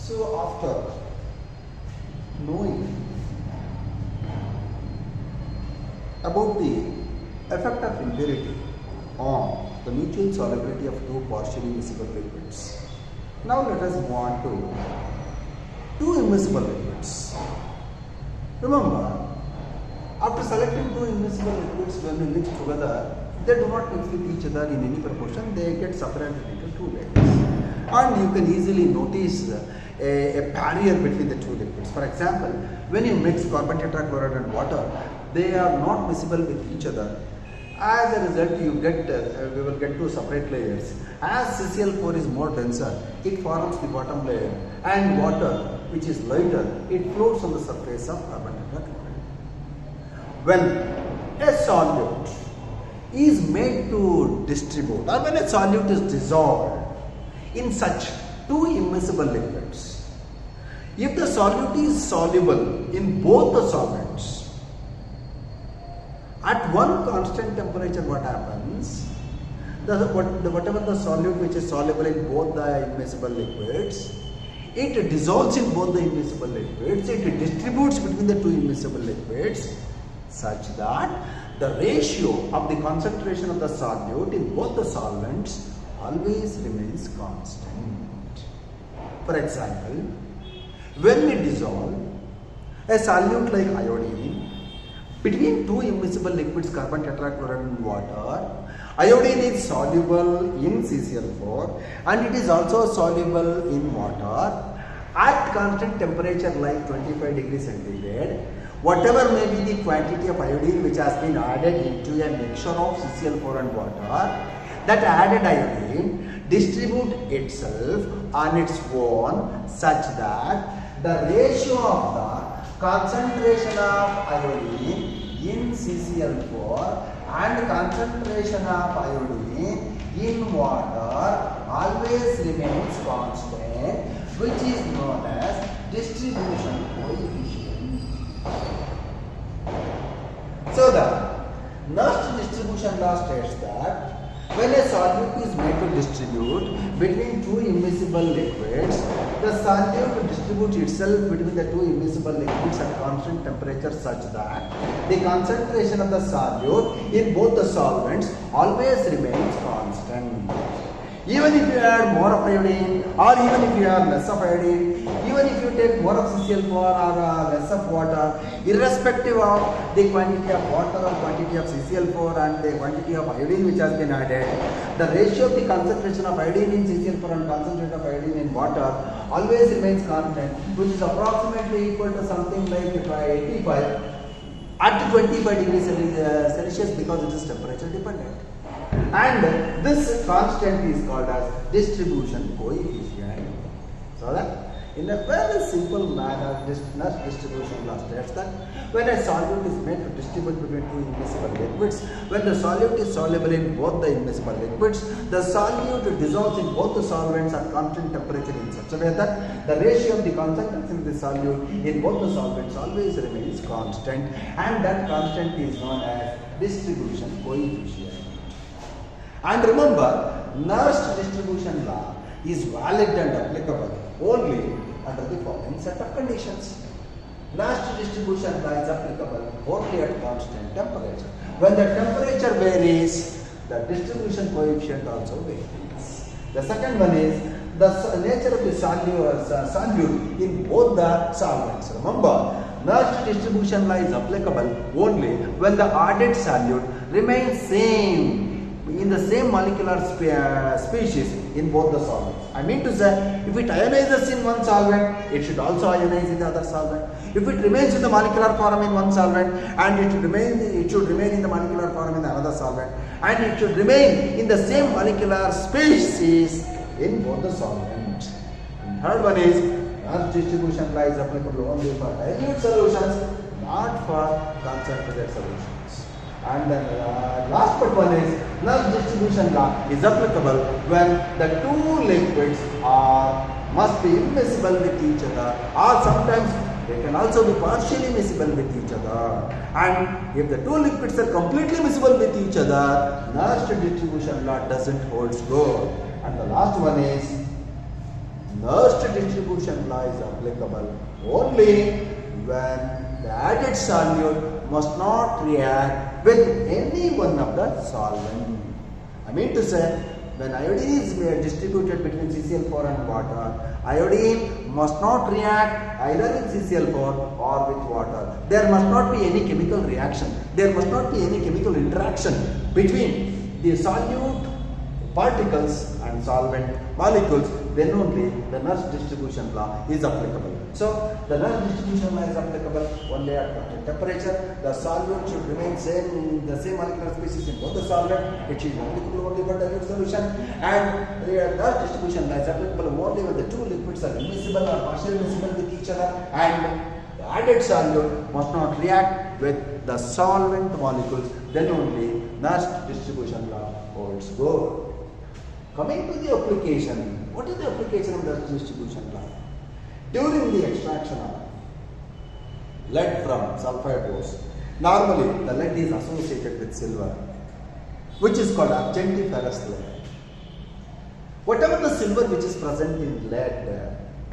So after knowing about the effect of impurity on the mutual solubility of two partially miscible liquids, now let us move on to two immiscible liquids. Remember, after selecting two immiscible liquids, when we mix together, they do not mix with each other in any proportion, they get separated into two liquids. And you can easily notice a barrier between the two liquids. For example, when you mix carbon tetrachloride and water, they are not miscible with each other. As a result, you get we will get two separate layers. As CCl4 is more denser, it forms the bottom layer, and water, which is lighter, it floats on the surface of carbon tetrachloride. When a solute is made to distribute, or when a solute is dissolved in such two immiscible liquids, if the solute is soluble in both the solvents, at one constant temperature, what happens? Whatever the solute which is soluble in both the immiscible liquids, it dissolves in both the immiscible liquids, it distributes between the two immiscible liquids such that the ratio of the concentration of the solute in both the solvents always remains constant. For example, when we dissolve a solute like iodine between two immiscible liquids, carbon tetrachloride and water, iodine is soluble in CCl4 and it is also soluble in water at constant temperature like 25 degrees centigrade. Whatever may be the quantity of iodine which has been added into a mixture of CCl4 and water, that added iodine distribute itself on its own such that the ratio of the concentration of iodine in CCl4 and concentration of iodine in water always remains constant, which is known as distribution coefficient. So the Nernst distribution law states that when a solute is made to distribute between two immiscible liquids, the solute distributes itself between the two immiscible liquids at constant temperature such that the concentration of the solute in both the solvents always remains constant. Even if you add more of iodine or even if you add less of iodine, even if you take more of CCl4 or less of water, irrespective of the quantity of water or quantity of CCl4 and the quantity of iodine which has been added, the ratio of the concentration of iodine in CCl4 and concentration of iodine in water always remains constant, which is approximately equal to something like 85 at 25 degrees Celsius because it is temperature dependent. And this constant is called as distribution coefficient. So that in a very simple manner, this Nernst distribution law states that when a solute is made to distribute between two immiscible liquids, when the solute is soluble in both the immiscible liquids, the solute dissolves in both the solvents at constant temperature in such a way that the ratio of the concentration of the solute in both the solvents always remains constant, and that constant is known as distribution coefficient. And remember, Nernst distribution law is valid and applicable only under the following set of conditions. Nernst distribution law is applicable only at constant temperature. When the temperature varies, the distribution coefficient also varies. The second one is the nature of the solute in both the solvents. Remember, Nernst distribution law is applicable only when the added solute remains same in the same molecular species in both the solvents. I mean to say, if it ionizes in one solvent, it should also ionize in the other solvent. If it remains in the molecular form in one solvent, and it should remain in the molecular form in another solvent, and it should remain in the same molecular species in both the solvents. And third one is Nernst distribution law is applicable only for dilute solutions, not for concentrated solutions. And then last but one is Nernst distribution law is applicable when the two liquids must be immiscible with each other, or sometimes they can also be partially miscible with each other. And if the two liquids are completely miscible with each other, Nernst distribution law doesn't hold good. And the last one is Nernst distribution law is applicable only when the added solute must not react with any one of the solvent. I mean to say, when iodine is distributed between CCl4 and water, iodine must not react either with CCl4 or with water. There must not be any chemical reaction. There must not be any chemical interaction between the solute particles and solvent molecules. Then only the Nernst distribution law is applicable. So, the Nernst distribution law is applicable only at constant temperature. The solute should remain same in the same molecular species in both the solvent. It is applicable only for dilute solution. And the Nernst distribution law is applicable only when the two liquids are immiscible or partially immiscible with each other, and the added solute must not react with the solvent molecules. Then only Nernst distribution law holds good. Coming to the application, what is the application of Nernst distribution law? During the extraction of lead from sulfide ores, normally the lead is associated with silver, which is called argentiferous lead. Whatever the silver which is present in lead,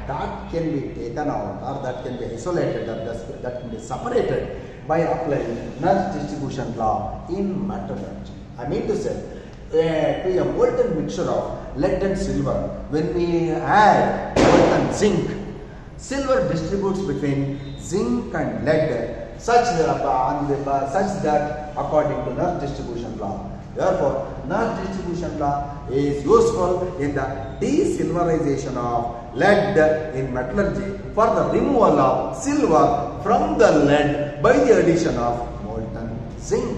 that can be taken out or that can be isolated, that can be separated by applying Nernst distribution law in metallurgy. I mean to say, to a molten mixture of lead and silver, when we add molten zinc, silver distributes between zinc and lead such that according to Nernst distribution law. Therefore, Nernst distribution law is useful in the desilverization of lead in metallurgy for the removal of silver from the lead by the addition of molten zinc.